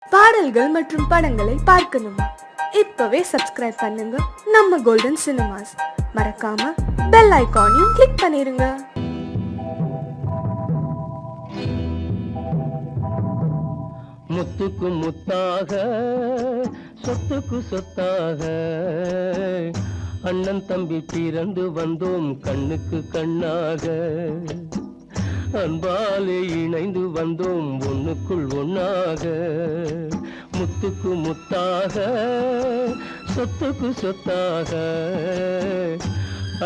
பாடல்கள் மற்றும் படங்களை பார்க்கணுமா? இப்பவே சப்ஸ்கிரைப் பண்ணுங்க நம்ம கோல்டன் சினிமாஸ். மறக்காம பெல் ஐகானையும் கிளிக் பண்ணிருங்க. முத்துக்கு முத்தாக சொத்துக்கு சொத்தாக அண்ணன் தம்பி பிறந்து வந்தோம் கண்ணுக்கு கண்ணாக. அன்பாலே இணைந்து வந்தோம் ஒண்ணுக்குள் ஒண்ணாக. முத்துக்கு முத்தாக சொத்துக்கு சொத்தாக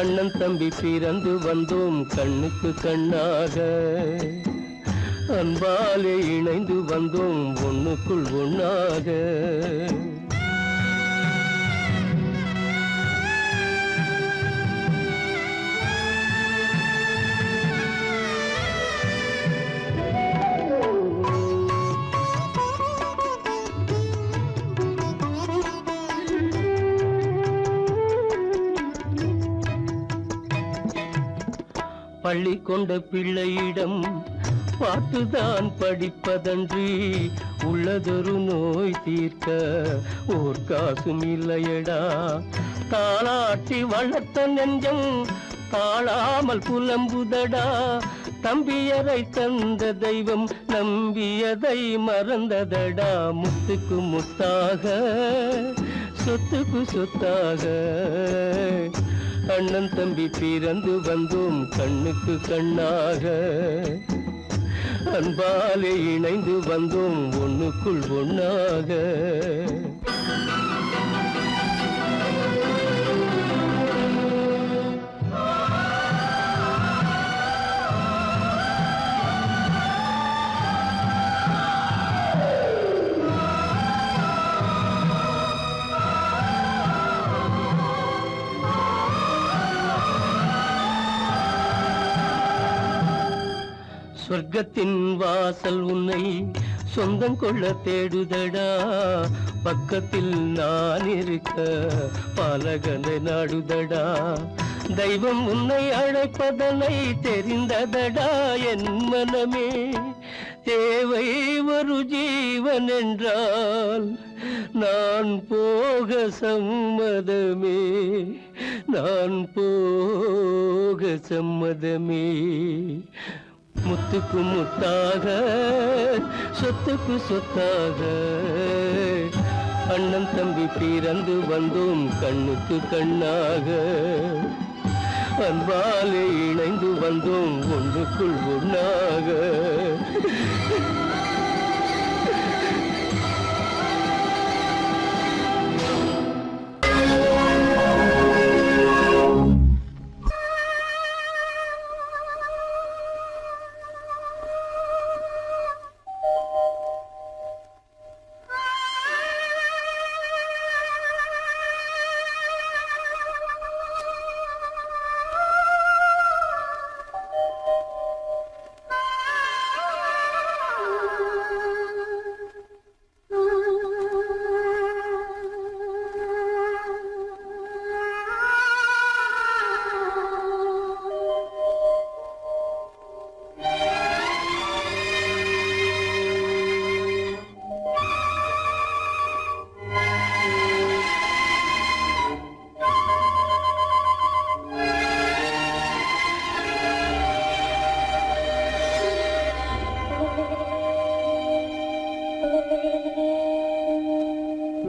அண்ணன் தம்பி பிறந்து வந்தோம் கண்ணுக்கு கண்ணாக. அன்பாலே இணைந்து வந்தோம் ஒண்ணுக்குள் ஒண்ணாக. பள்ளி கொண்ட பிள்ளையிடம் பாட்டுதான் படிப்பதன்றி உள்ளதொரு நோய் தீர்க்க ஓர் காசும் இல்லையடா. தாளாட்டி வளர்த்த நெஞ்சம் தாழாமல் புலம்புதடா. தம்பியரை தந்த தெய்வம் நம்பியதை மறந்ததடா. முத்துக்கு முத்தாக சொத்துக்கு சொத்தாக அண்ணன் தம்பி பிறந்து வந்தோம் கண்ணுக்கு கண்ணாக. அன்பாலே இணைந்து வந்தோம் ஒண்ணுக்குள் ஒண்ணாக. சொர்க்கத்தின் வாசல் உன்னை சொந்தம் கொள்ள தேடுதடா. பக்கத்தில் நான் இருக்க பாலகனை நாடுதடா. தெய்வம் உன்னை அழைப்பதனை தெரிந்ததடா என் மனமே. தேவை ஒரு ஜீவன் என்றால் நான் போக சம்மதமே. நான் போக சம்மதமே. முத்துக்கு முத்தாக சொத்துக்கு சொத்தாக அண்ணன் தம்பி பிறந்து வந்தோம் கண்ணுக்கு கண்ணாக. அன்பாலே இணைந்து வந்தோம் ஒன்றுக்குள் ஒண்ணாக.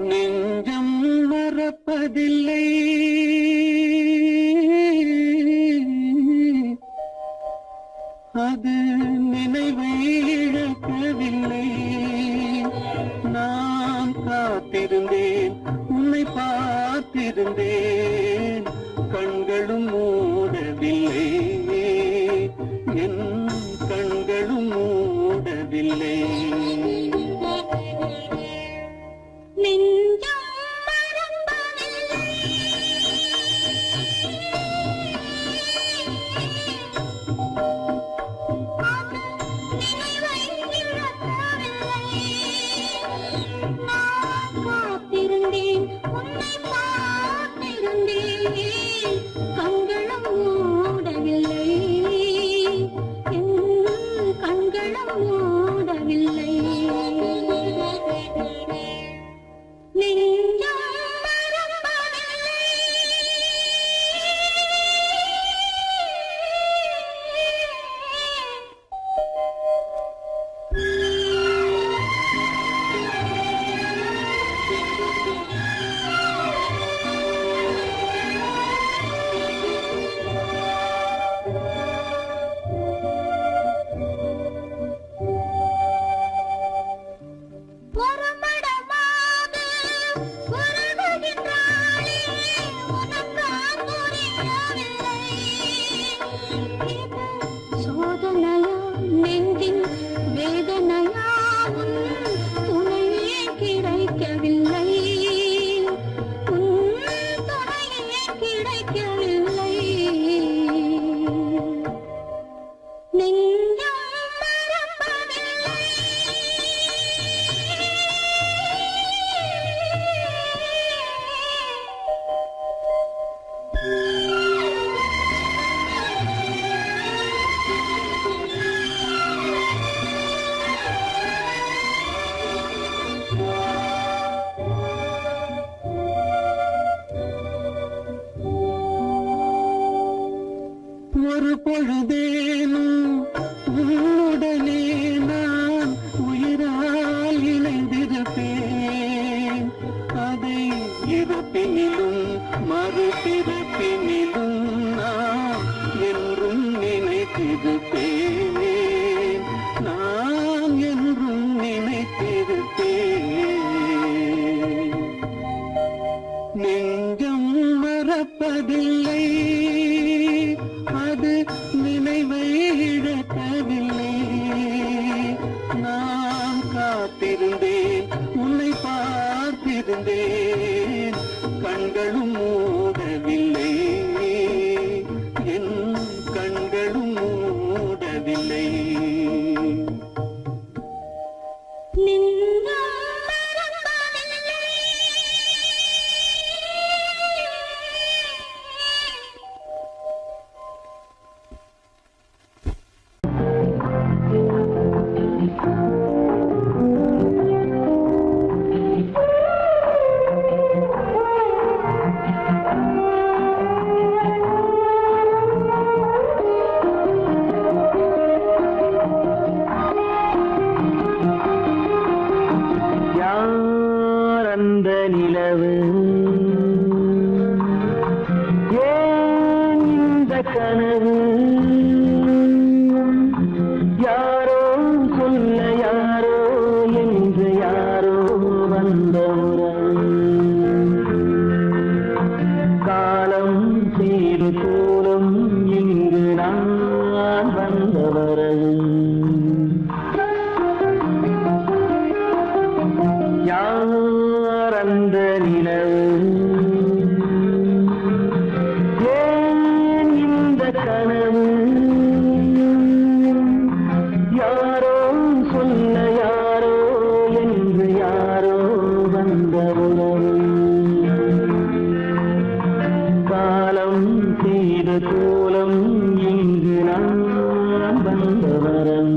நெஞ்சம் மறப்பதில்லை அது நினைவை இழக்கவில்லை. நான் காத்திருந்தேன் உன்னை பார்த்திருந்தேன் கண்களும் மூடவில்லை. என் கண்களும் மூடவில்லை. கண்களும் மூடவில்லை. ஒரு மடமாக உருகுகின்றாளே, உனக்கான் புரியவில்லை. இது சோதனையா நெஞ்சின் வேதனையா, உன் துணையே கிடைக்கவில்லை, உன் துணையே கிடைக்கவில்லை. நெஞ்சம் மறப்பதில்லை. ஒரு பொழுதேனும் உன்னுடனே நான் உயிரால் இணைந்திருப்பேன். அதை இருப்பினிலும் மறுபிறப்பினிலும் நான் என்றும் நினைத்திருப்பேன். நான் என்றும் நினைத்திருப்பேன். நெஞ்சம் மறப்பதில்லை, அது நினைவை இழக்கவில்லை. நான் காத்திருந்தேன், உன்னை பார்த்திருந்தேன், கண்களும் மூடவில்லை, என் கண்களும் மூடவில்லை. நெஞ்சம் மறப்பதில்லை. யார் அந்த நிலவு, ஏன் இந்த கனவு, யாரோ சொல்ல யாரோ என்று யாரோ வந்த உறவு. காலம் செய்து கூறும் இங்கு நான் வந்தவரது. யார் அந்த நிலவு, ஏன் இந்த கனவு, யாரோ சொல்ல யாரோ என்று யாரோ வந்த உறவு. காலம் செய்த கோலம் இங்கு நான் வந்தவரம்.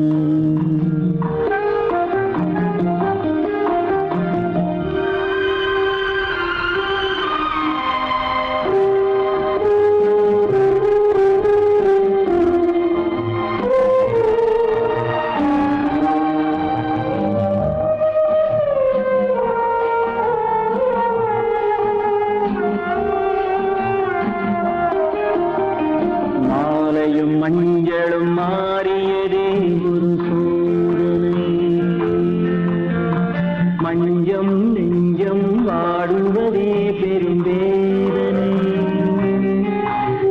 மாலையும் மஞ்சளும் மாறியதே ஒரு சோதனை. மஞ்சம் நெஞ்சம் வாடுவதே பெரும் வேதனை.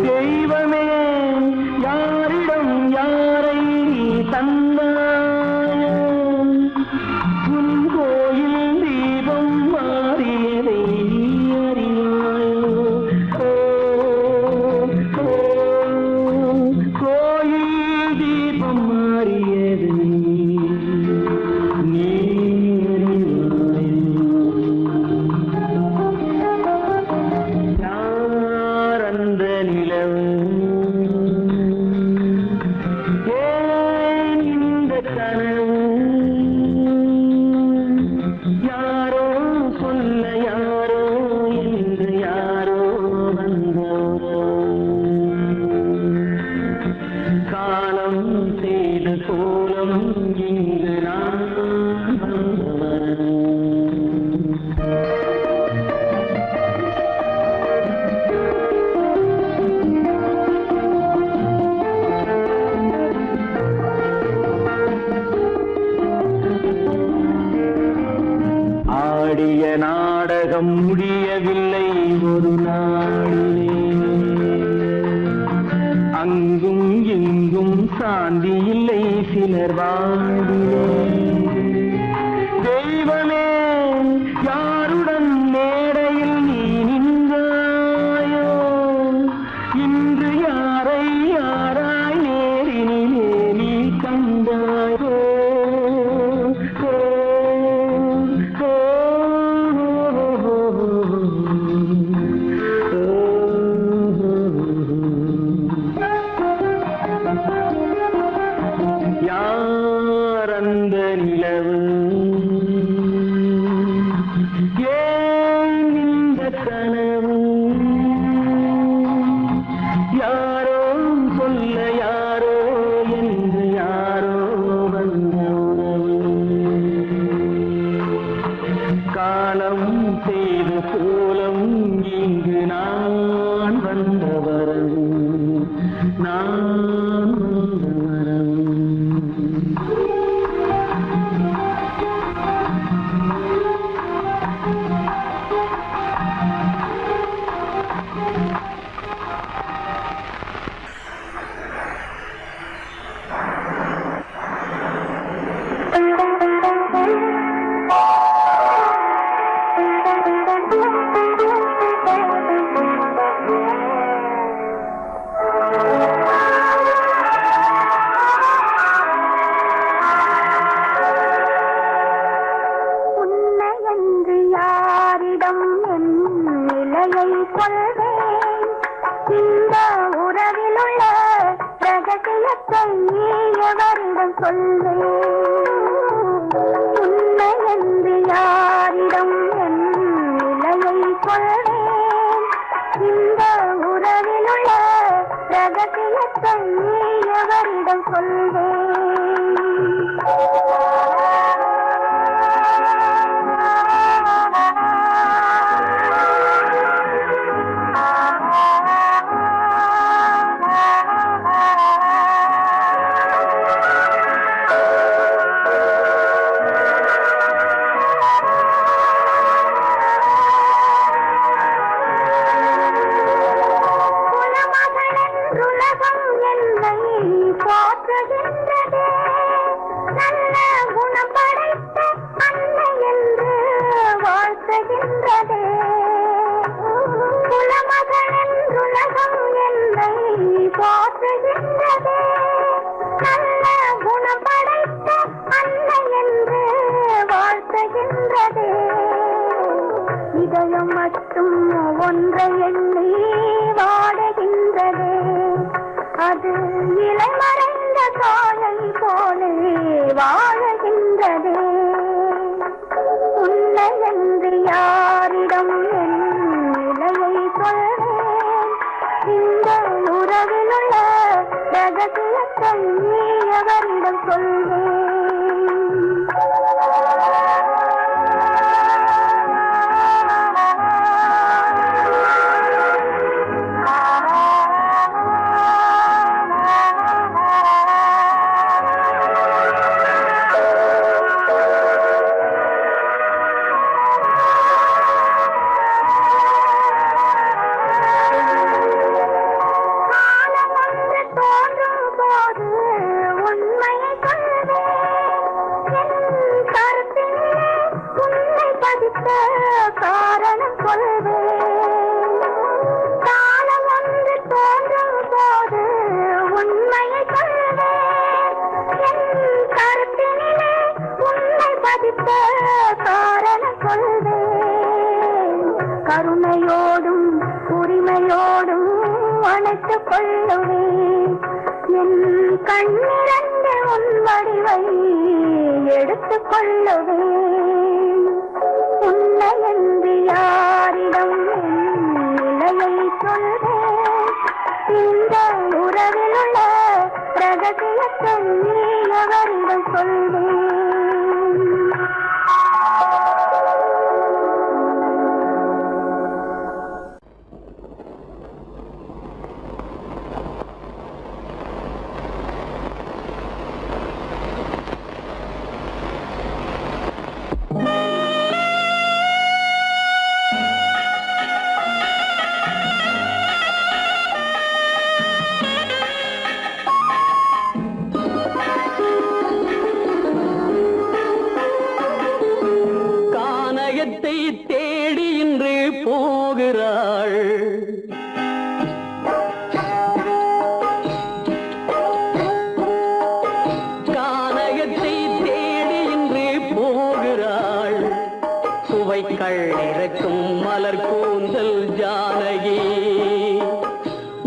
தெய்வமே, யாரிடம் யாரை நீ தந்தாயோ, உன் கோயில் தீபம் மாறியதை நீ அறியாயோ. கோயில் தீபம் மாறியது நீ அறியாயோ. ஆடிய நாடகம் முடியவில்லை ஒரு நாளிலே. அங்கும் இங்கும் சாந்தி இல்லை சிலர் வாழ்விலே. தெய்வமே யாருடன் மேடையில் நீ நின்றாயோ, இன்று யாரை யாராய் நேரினிலே நீ கண்டாயோ. யார் அந்த நிலவு, ஏன் இந்த கனவு, யாரோ சொல்ல யாரோ என்று யாரோ வந்த உறவு. காலம் செய்த கோலம் இங்கு நான் வந்த வரவு, நான் வந்த வரவு. உன்னையன்று யாரிடம் என் நிலையை சொல்வேன்? இந்த உறவிலுள்ள ரகசியத்தை எவரிடம் சொல்வேன்? உன்னையன்று யாரிடம் என் நிலையை சொல்வேன்? இந்த உறவிலுள்ள ரகசியத்தை எவரிடம் சொல்வேன்? குலமகளென்றுலகம் என்னை போற்றுகின்றதே, நல்ல குணம் படைத்த அன்னை என்று வாழ்த்துகின்றதே. குலமகளென்றுலகம் என்னை போற்றுகின்றதே, நல்ல குணம் படைத்த அன்னை என்று வாழ்த்துகின்றதே. இதயம் மட்டும் ஒன்றை எண்ணி வாடுகின்றதே, அது இலை மறைந்த காயை போலே வாழுகின்றதே. உன்னை என்று யாரிடம் என் நிலையை சொல்வேன்? இந்த உறவிலுள்ள ரகசியத்தை எவரிடம் சொல்வேன்? காலம் ஒன்று தோன்றும் போது உண்மையை சொல்வேன். என் கருத்திலே உன்னை பதித்த காரணம் சொல்வேன். காலம் ஒன்று தோன்றும் போது உண்மையை சொல்வேன். என் கருத்தினிலே உன்னை பதித்த காரணம் சொல்வேன். கருணையோடும் உரிமையோடும் அணைத்துக் கொள்ளுவேன். என் கண்ணிரண்டு உன் வடிவை எடுத்துக் கொள்ளுவேன். உன்னை என்று யாரிடம் என் நிலையை சொல்வேன்? இந்த உறவிலுள்ள ரகசியத்தை எவரிடம் சொல்வேன்? கானகத்தை தேடி இன்று போகிறாள். கானகத்தை தேடி இன்று போகிறாள். சுவைக்கள் இறக்கும் மலர் கூந்தல் ஜானகி.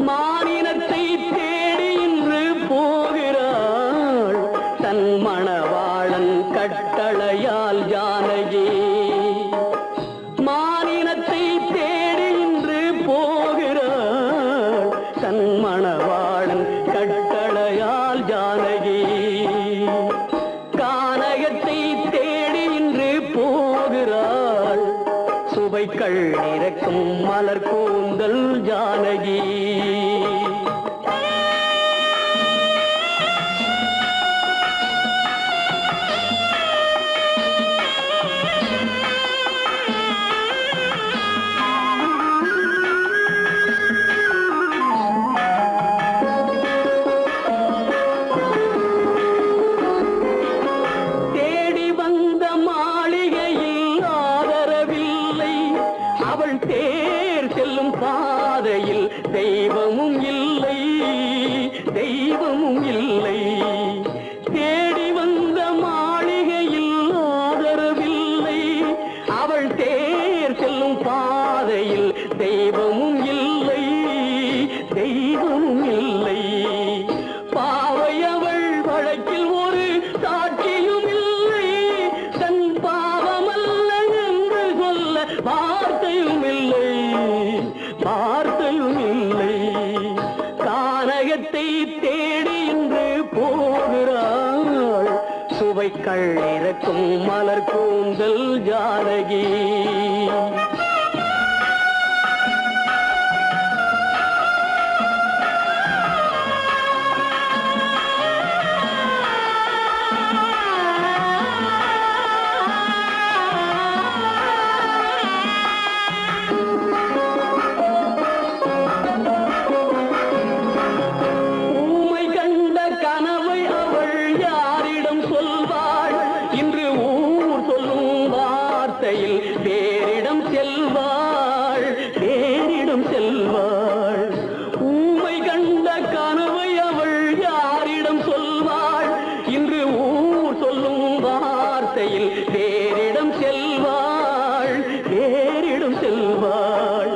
மானினத்தை தேடி இன்று போகிறாள். தன் மணவாளன் கட்டளையால் ஜானகி. மானினத்தை தேடி இன்று போகிறாள். தன் மணவாளன் கட்டளையால் ஜானகி. கானகத்தை தேடி இன்று போகிறாள். சுவைக்கள் இறக்கும் மலர் கூந்தல் ஜானகி. தேடி வந்த மாளிகையில் ஆதரவில்லை. அவள் தேர் செல்லும் பாதையில் தெய்வமும் இல்லை, தெய்வமும் இல்லை. தேடி வந்த மாளிகையில் ஆதரவில்லை. அவள் தேர் செல்லும் பாதையில் தெய்வமும் இல்லை, தெய்வமும் இல்லை. பாவை அவள் வழக்கில் ஒரு சாட்சியும் இல்லை. தன் பாவமல்ல என்று சொல்ல வார்த்தையும் இல்லை, வார்த்தையும் இல்லை. கானகத்தை தேடி இன்று போகிறாள். சுவைக்கள் இறக்கும் மலர் கூந்தல் ஜானகி. ஊமை கண்ட கனவை அவள் யாரிடம் சொல்வாள்? இன்று ஊர் சொல்லும் வார்த்தையில் வேறிடம் செல்வாள், வேறிடம் செல்வாள். ஊமை கண்ட கனவை அவள் யாரிடம் சொல்வாள்? இன்று ஊர் சொல்லும் வார்த்தையில் வேறிடம் செல்வாள், வேறிடம் செல்வாள்.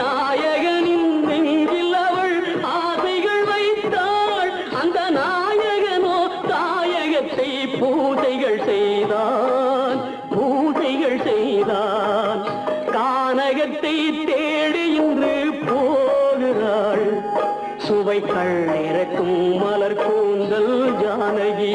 நாயகனின் நெஞ்சில் அவள் ஆசைகள் வைத்தாள். அந்த நாயகனோ தாயகத்தை பூஜைகள் செய்தான், பூஜைகள் செய்தான். கானகத்தை தேடி இன்று போகிறாள். சுவைக்கள் இறக்கும் மலர் கூந்தல் ஜானகி.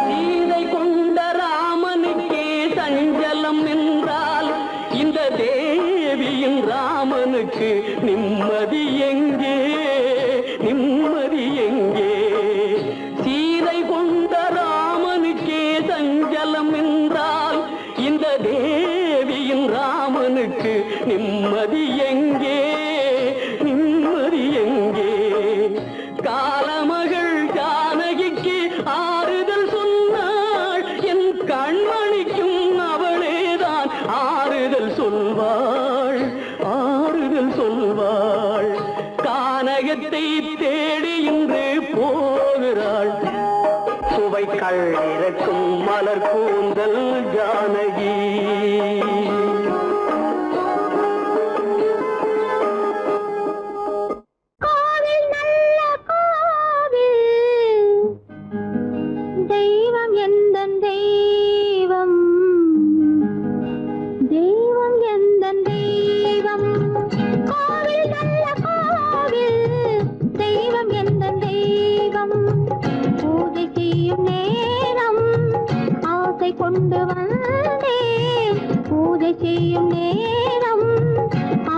சீதை கொண்ட ராமனுக்கே சஞ்சலம் என்றால் இந்த தேவியின் ராமனுக்கு நிம்மதி எங்கே, நிம்மதி எங்கே? சீதை கொண்ட ராமனுக்கே சஞ்சலம் என்றால் இந்த தேவியின் ராமனுக்கு நிம்மதி எங்கே, நிம்மதி எங்கே? காலமகள் ஜானகிக்கு ஆறுதல் சொன்னாள். என் கண்மணிக்கும் அவளேதான் ஆறுதல் சொல்வாள், ஆறுதல் சொல்வாள். கானகத்தை தேடி இன்று போகிறாள். சுவைக்கள் இறக்கும் மலர் கூந்தல் ஜானகி. கோவில் நல்ல கோவில், தெய்வம் எந்தன் தெய்வம், தெய்வம் எந்தன் தெய்வம். கோவில் நல்ல கோவில், தெய்வம் எந்தன் தெய்வம். பூஜை செய்யும் நேரம் ஆசை கொண்டு வந்தேன். பூஜை செய்யும் நேரம்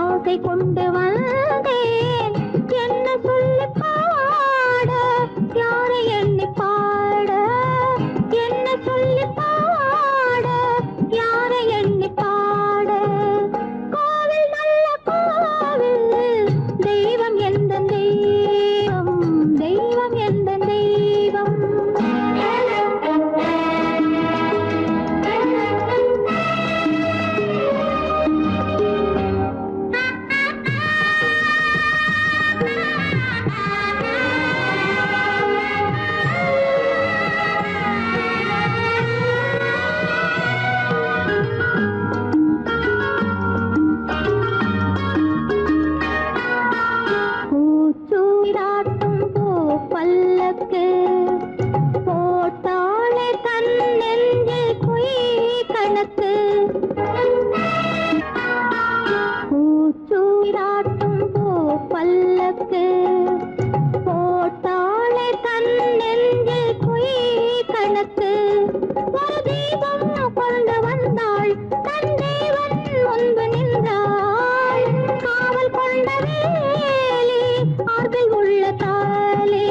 ஆசை கொண்டு வந்தேன். என்ன சொல்லி பாட, யாரை எண்ணி பாட? என்ன சொல்லி பாட, யாரை கணக்கு பூச்சூராட்டும் பூ பல்லக்கு போட்டாளே தன் நெஞ்சில் பொய் கணக்கு ஒரு தீபம் கொண்டு வந்தாள் தன் தேவன் முன்பு நின்றாள் காவல் கொண்ட வேலி மார்பில் உள்ள தாலி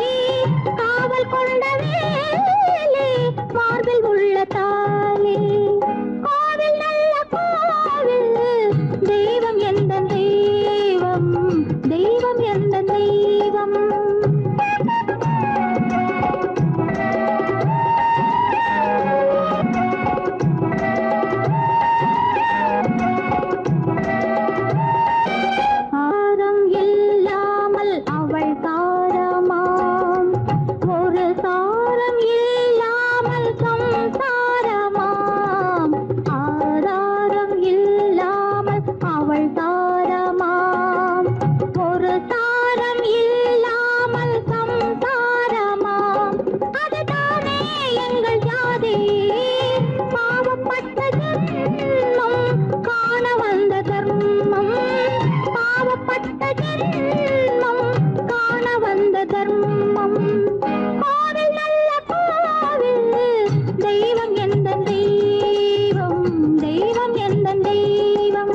காவல் கொண்ட வேலி மார்பில் உள்ள தாலி கோவில் நல்ல கோவில் தெய்வம் எந்த தெய்வம் தெய்வம் எந்த தெய்வம் ஆரம் இல்லாமல் அவள் தாரமாம் ஒரு சாரம் இல்லாமல் சம்சாரமாம் ஆதாரம் இல்லாமல் அவள் தாரமாம் ஒரு சாரம் இல்லாமல் சம்சாரமாம் அதுதானே எங்கள் ஜாதி பாவப்பட்ட ஜென்மம் காண வந்த தர்மம் பாவப்பட்ட ஜென்மம் காண வந்த தர்மம் கோவில் நல்ல கோவில் தெய்வம் எந்த தெய்வம் தெய்வம் எந்த தெய்வம்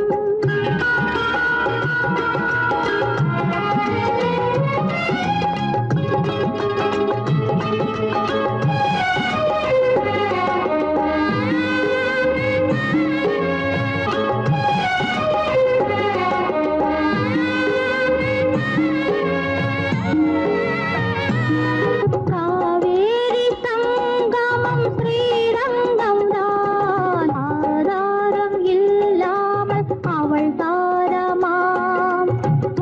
காவேரி சங்கமம் ஸ்ரீரங்கம் தான் ஆதாரம் இல்லாமல் அவள் தாரமாம்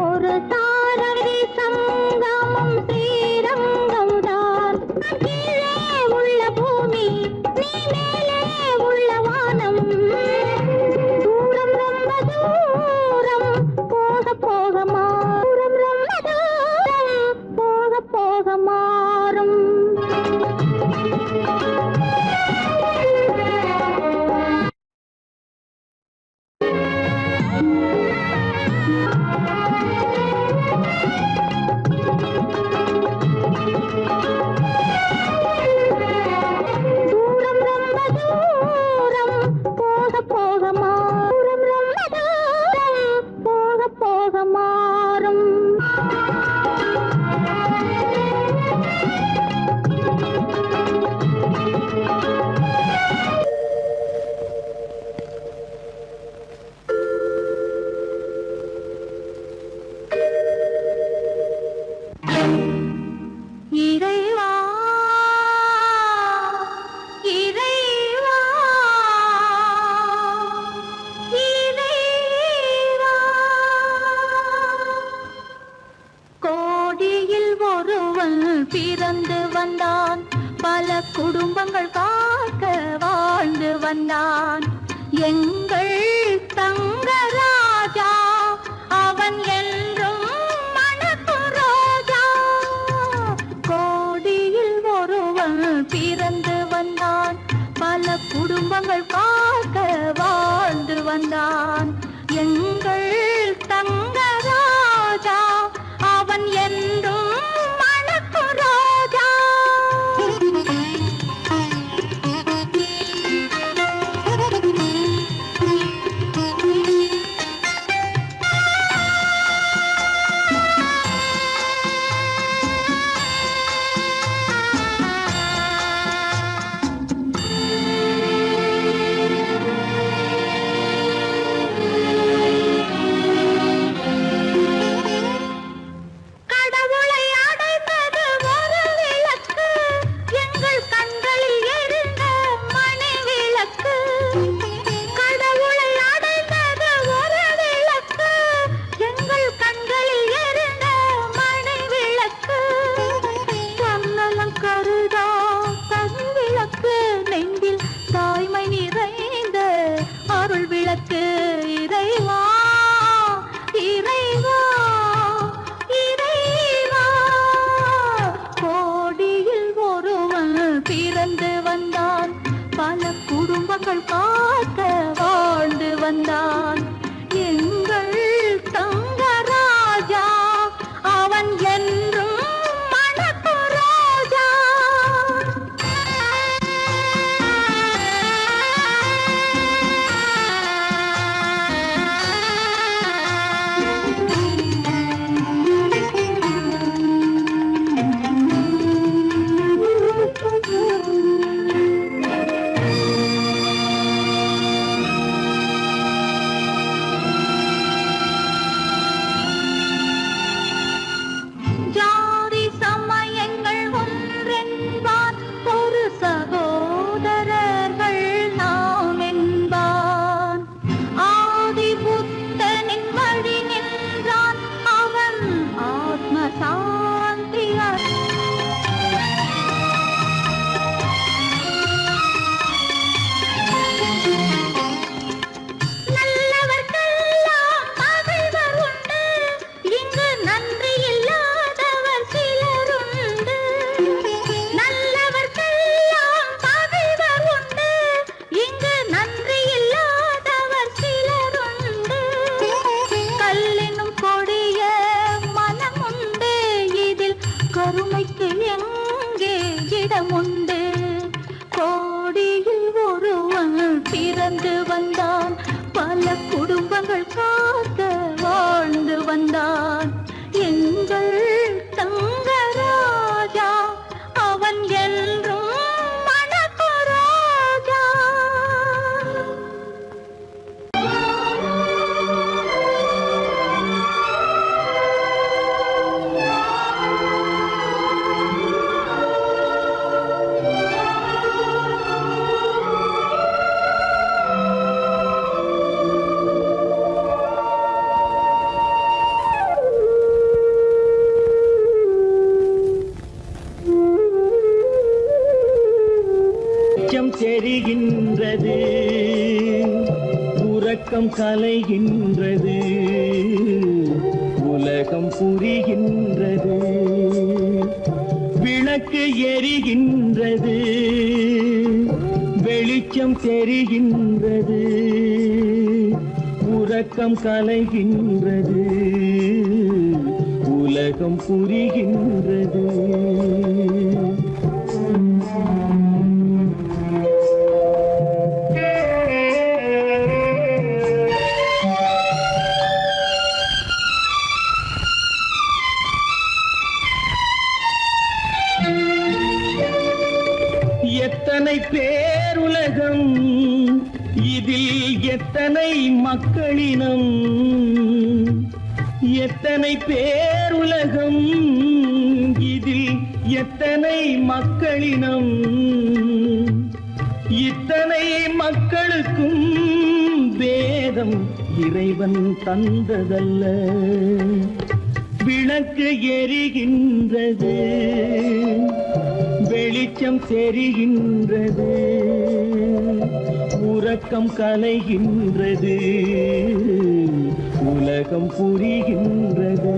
ஒரு தாரவி சங்கமம் ஸ்ரீரங்கம் தான் கீழே உள்ள பூமி நீ மேலே உள்ள வானம் தூரம் ரொம்ப தூரம் போக போக மாறும் ரொம்ப தூரம் போக போக மாறும் தூரம் ரொம்ப தூரம் போக போக மாறும் ரொம்ப தூரம் போக போக மாறும் இறைவா இறைவா இறைவா கோடியில் ஒருவன் பிறந்து வந்தான் பல குடும்பங்கள் காக்க வாழ்ந்து வந்தான் எங்கள் தங்கராஜா அவன் என்றும் மணக்கும் ரோஜா கோடியில் ஒருவன் பிறந்து வந்தான் பல குடும்பங்கள் காக்க வாழ்ந்து வந்தான் எங்கள் தங்கராஜா அவன் என்றும் மணக்கும் ரோஜா காக்க வாழ்ந்து வந்தான் எங்கள் தங்கராஜா அவன் என்றும் மணக்கு ரோஜா ஜாதி சமயங்கள் ஒன்றென்பார் ஒரு சகோதரர்கள் நாம் என்பான் ஆதி புத்தனின் வழி நின்றான் அவன் ஆத்ம சாந்தி நல்லவர்க்கெல்லாம் பகைவர் உண்டு இங்கு நன்றி இல்லாதவர் சிலருண்டு நல்லவர்க்கெல்லாம் பகைவர் உண்டு இங்கு நன்றி இல்லாதவர் சிலருண்டு கல்லினும் கொடிய மனமுண்டு இதில் கருணைக்கு எங்கே இடமுண்டு கோடியில் ஒருவன் பிறந்து வந்தான் பல குடும்பங்கள் காக்க வாழ்ந்து வந்தான் எங்கள் தங்கராஜா அவன் என்றும் மணக்கு ரோஜா வெளிச்சம் தெரிகின்றது உறக்கம் கலைகின்றது உலகம் புரிகின்றது விளக்கு எரிகின்றது வெளிச்சம் தெரிகின்றது உறக்கம் கலைகின்றது உலகம் புரிகின்றது எத்தனை பேருலகம் இதில் எத்தனை மக்களினம் எத்தனை பேருலகம் இதில் எத்தனை மக்களினம் இத்தனை மக்களுக்கும் வேதம் இறைவன் தந்ததல்ல விளக்கு எரிகின்றது வெளிச்சம் தெரிகின்றது உறக்கம் கலைகின்றது உலகம் புரிகின்றது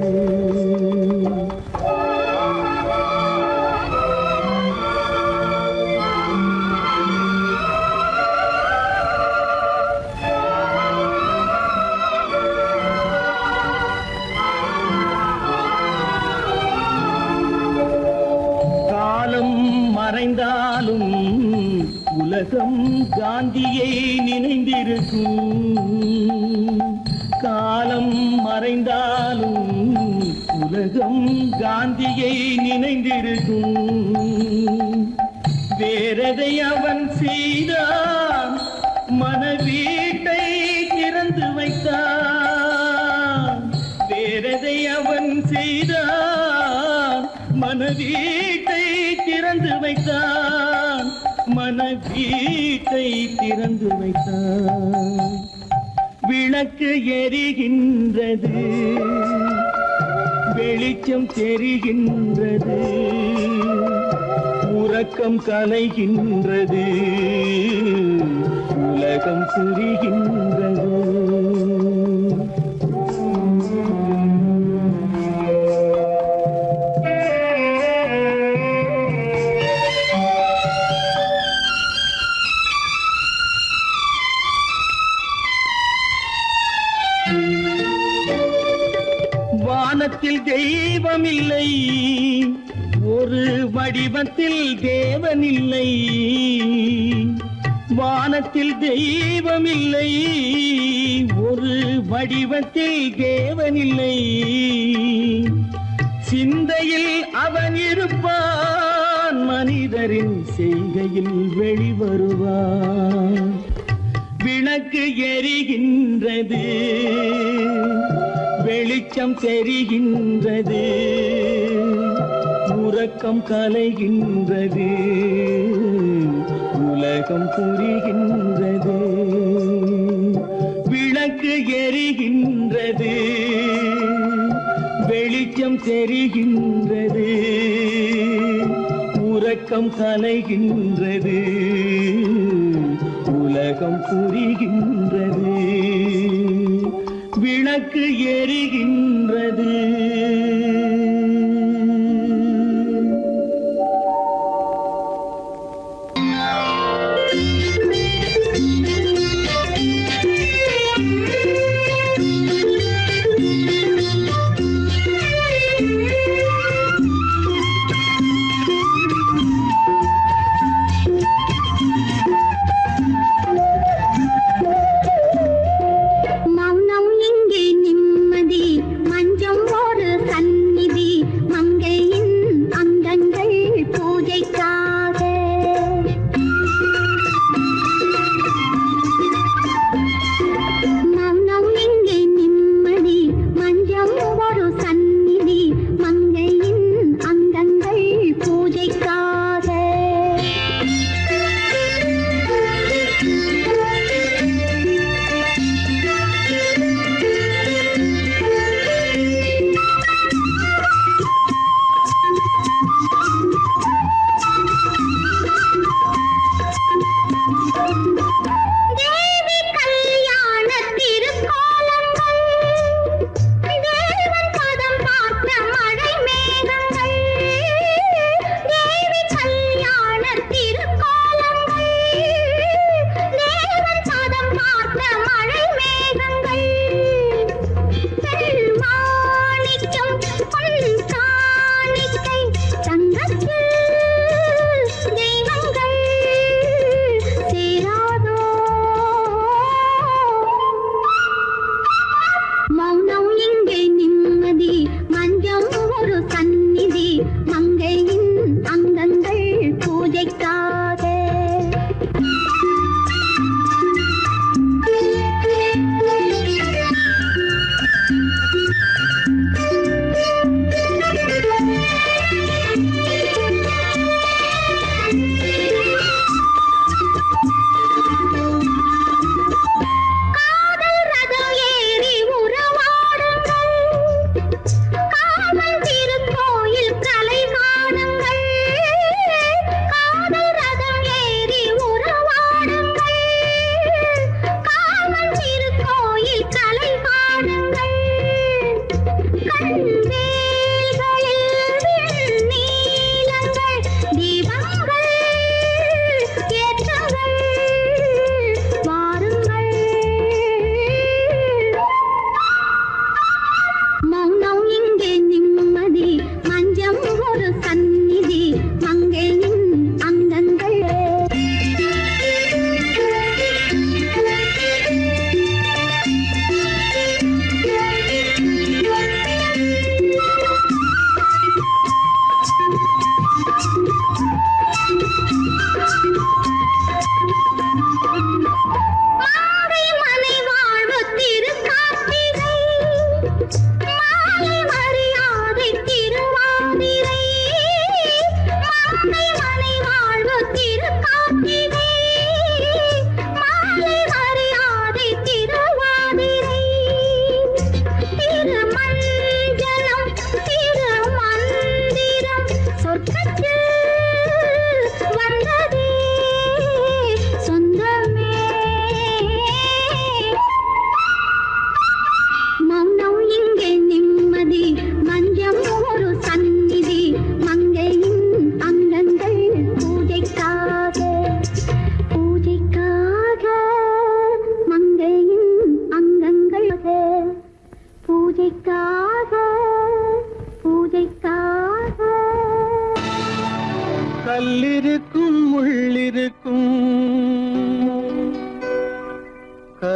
மறைந்தாலும் உலகம் காந்தியை நினைந்திருக்கும் காலம் மறைந்தாலும் உலகம் காந்தியை நினைந்திருக்கும் வேறதை அவன் செய்தான் மனவீட்டை திறந்து வைத்தான் வேறதை அவன் செய்தான் மனவீட்டை திறந்து வைத்தான் மனவீட்டை திறந்து வைத்தான் விளக்கு எரிகின்றது வெளிச்சம் தெரிகின்றது உறக்கம் கலைகின்றது உலகம் புரிகின்றது வானத்தில் தெய்வம் இல்லை, ஒரு வடிவத்தில் தேவன் இல்லை. வானத்தில் தெய்வம் இல்லை, ஒரு வடிவத்தில் தேவன் இல்லை. சிந்தையில் அவன் இருப்பான், மனிதரின் செய்கையில் வெளிவருவான். விளக்கு எரிகின்றது, வெளிச்சம் தெரிகின்றது, உறக்கம் கலைகின்றது, உலகம் புரிகின்றது. விளக்கு எரிகின்றது, வெளிச்சம் தெரிகின்றது, உறக்கம் கலைகின்றது, உலகம் புரிகின்றது. விளக்கு எரிகின்றது. மௌனம் இங்கே நிம்மதி, மஞ்சம் ஒரு சந்நிதி.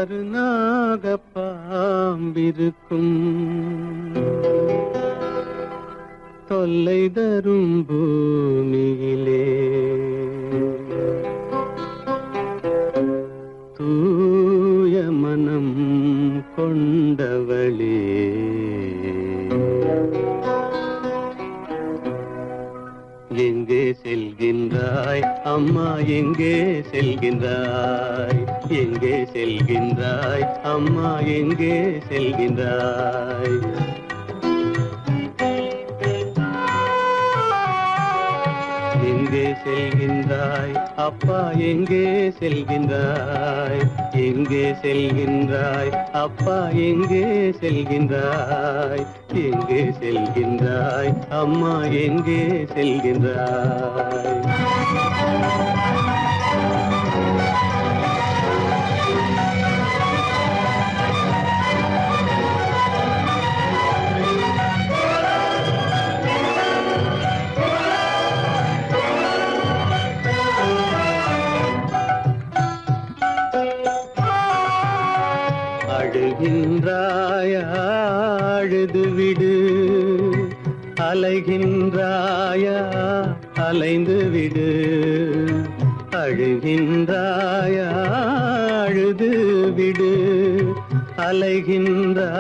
கருநாக பாம்பிருக்கும் தொல்லை தரும் பூமியிலே தூய மனம் கொண்டவளே எங்கே செல்கின்றாய் அம்மா எங்கே செல்கின்றாய் எங்கே செல்கின்றாய் அம்மா எங்கே செல்கின்றாய் எங்கே செல்கின்றாய் அப்பா எங்கே செல்கின்றாய் எங்கே செல்கின்றாய் அப்பா எங்கே செல்கின்றாய் எங்கே செல்கின்றாய் அம்மா எங்கே செல்கின்றாய் அழுகின்றாயா அழுது விடு அலைகின்றாயா அலைந்து விடு அழுகின்றாயா அழுது விடு அலைகின்றாயா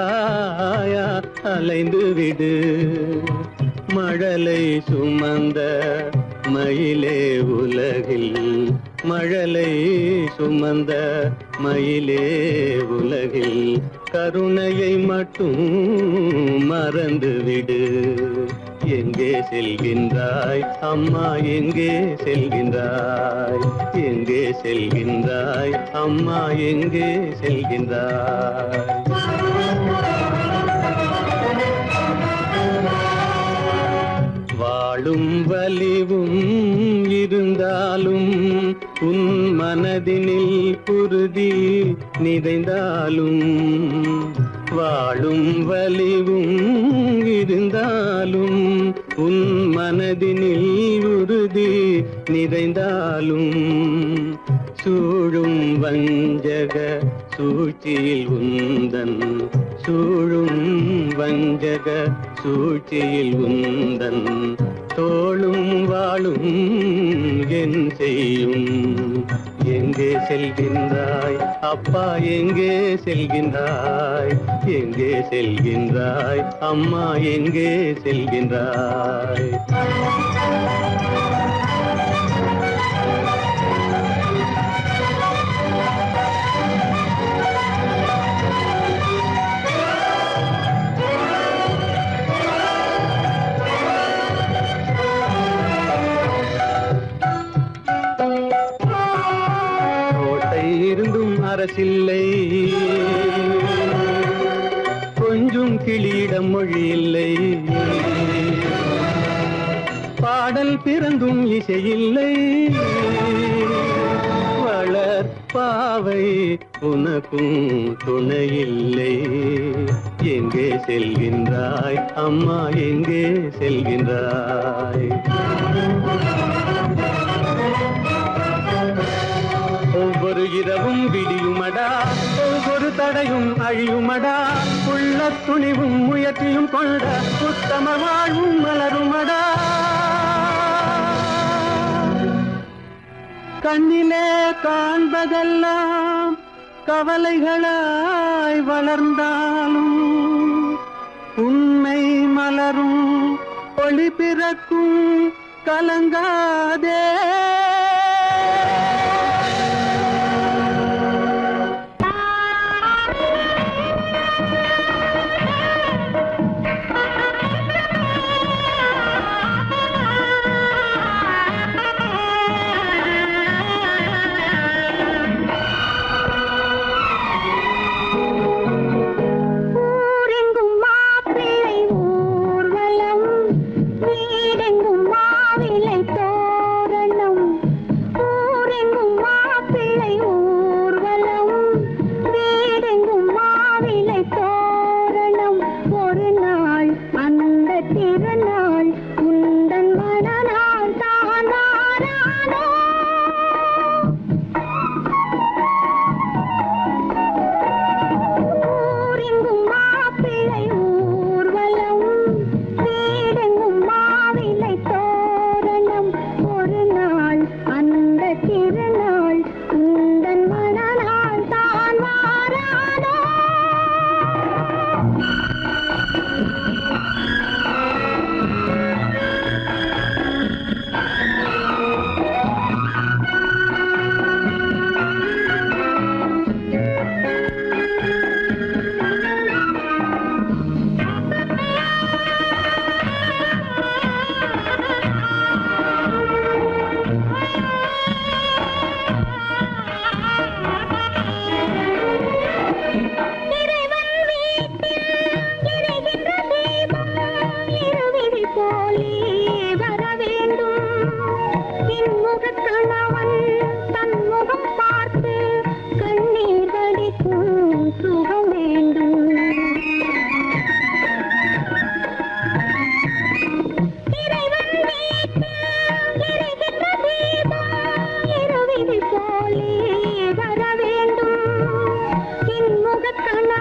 அலைந்து விடு மழலை சுமந்த மயிலே உலகில் மழலை சுமந்த மயிலே உலகில் கருணையை மட்டும் மறந்துவிடு எங்கே செல்கின்றாய் அம்மா எங்கே செல்கின்றாய் எங்கே செல்கின்றாய் அம்மா எங்கே செல்கின்றாய் வாழும் வலிவும் இருந்தாலும் உன் மனதினில் குருதி நிறைந்தாலும் வாழும் வலிவும் இருந்தாலும் உன் மனதினில் உறுதி நிறைந்தாலும் சூழும் வஞ்சக சூழ்ச்சியில் உந்தன் சூழும் வஞ்சக சூழ்ச்சியில் உந்தன் தோளும் வாழும் என் செய்யும் எங்கே செல்கின்றாய் அப்பா எங்கே செல்கின்றாய் எங்கே செல்கின்றாய் அம்மா எங்கே செல்கின்றாய் இருந்தும் அரசில்லை கொஞ்சம் கிளியிடம் மொழி இல்லை பாடல் பிறந்தும் இசையில்லை வளர் பாவை உனக்கும் துணையில்லை எங்கே செல்கின்றாய் அம்மா எங்கே செல்கின்றாய் ஒவ்வொரு இரவும் விடியுமடா ஒவ்வொரு தடையும் அழியுமடா உள்ள துணிவும் முயற்சியும் கொண்ட உத்தம வாழ்வும் மலருமடா கண்ணிலே காண்பதெல்லாம் கவலைகளாய் வளர்ந்தாலும் உண்மை மலரும் ஒளி பிறக்கும் கலங்காதே வீடெங்கும் மாவிலை தோரணம்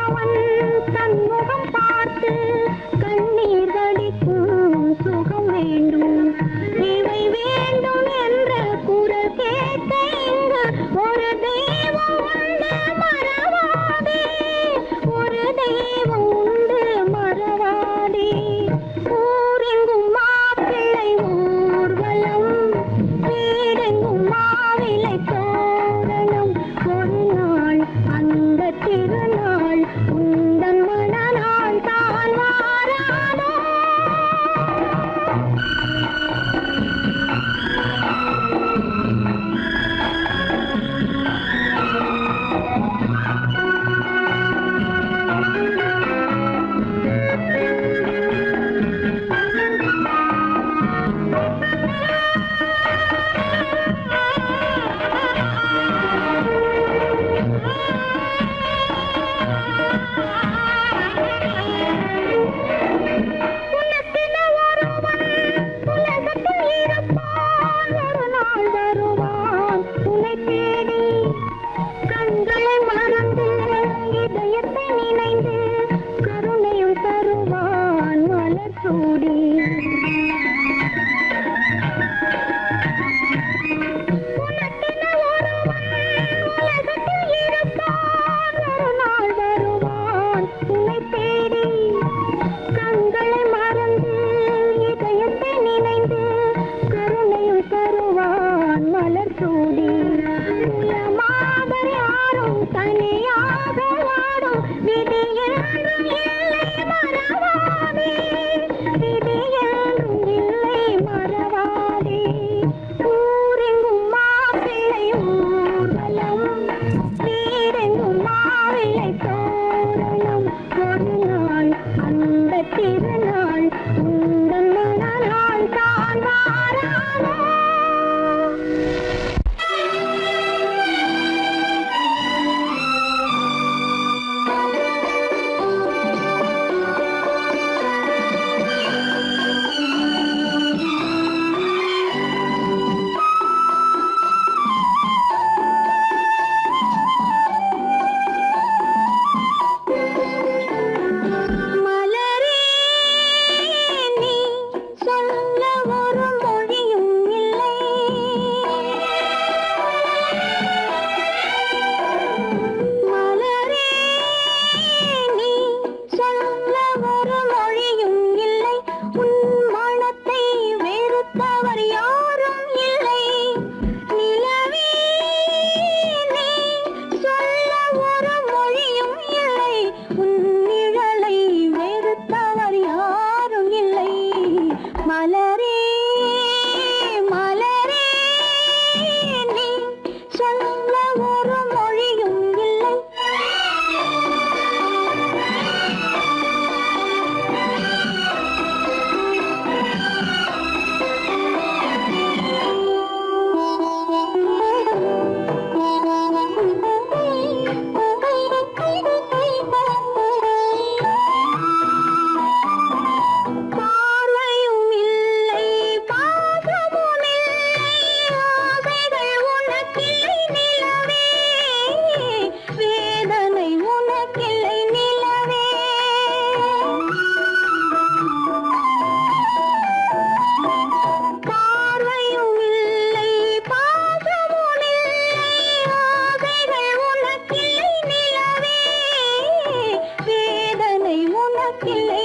அவன் தன்முகம் பார்த்து கண்ணீர் வடிக்கும் சுகம் வேண்டும். இவை வேண்டும் என்ற குரல் கேட்க இங்கு ஒரு தெய்வம் உண்டு மறவாதே, ஒரு தெய்வம் உண்டு மறவாதே. ஊரெங்கும் மாப்பிள்ளை ஊர்வலம், வீடெங்கும் மாவிலை தோரணம். ஒரு நாள் அந்த திருநாள் உந்தன் மணநாள் தான் வாராதோ. உனக்கென ஒருவன் உலகத்தில் இருப்பான், ஒரு நாள் வருவான் உன்னை தேடி. கண்களை மறந்து இதயத்தை நினைந்து கருணையும் தருவான் மலர் சூடி. உனக்கென ஒருவன் உலகத்தில் இருப்பான், ஒரு நாள் வருவான் உன்னை தேடி. கண்களை மறந்து இதயத்தை நினைந்து கருணையும் தருவான் மலர் சூடி. உலமாக யாரும் தனியாக வாடும் விதி என்றும் இல்லை மறவாதே, விதி என்றும் இல்லை மறவாதே. ஊரெங்கும் மாப்பிள்ளை ஊர்வலம், வீடெங்கும் மாவிலை தோரணம். ஒரு நாள் அந்த திருநாள் உந்தன் மணநாள் தான் வாராதோ. மலரே நீ சொல்ல ஒரு மொழியும் இல்லை. மலரே நீ சொல்ல ஒரு மொழியும் இல்லை. உன் மனத்தை வெறுத்தவர் யாரும் இல்லை. நிலவே நீ சொல்ல ஒரு மொழியும் இல்லை. உன் நிழலை வெறுத்தவர் யாரும் இல்லை. மலரே மலரே நீ சொல்ல ஒரு மொழியும் இல்லை. பார்வையும் இல்லை, பாசமும் இல்லை, ஆசைகள் உனக்கில்லை நிலவே, வேதனை உனக்கில்லை நிலவே. பார்வையும் இல்லை, பாசமும் இல்லை, ஆசைகள் உனக்கில்லை நிலவே, வேதனை உனக்கில்லை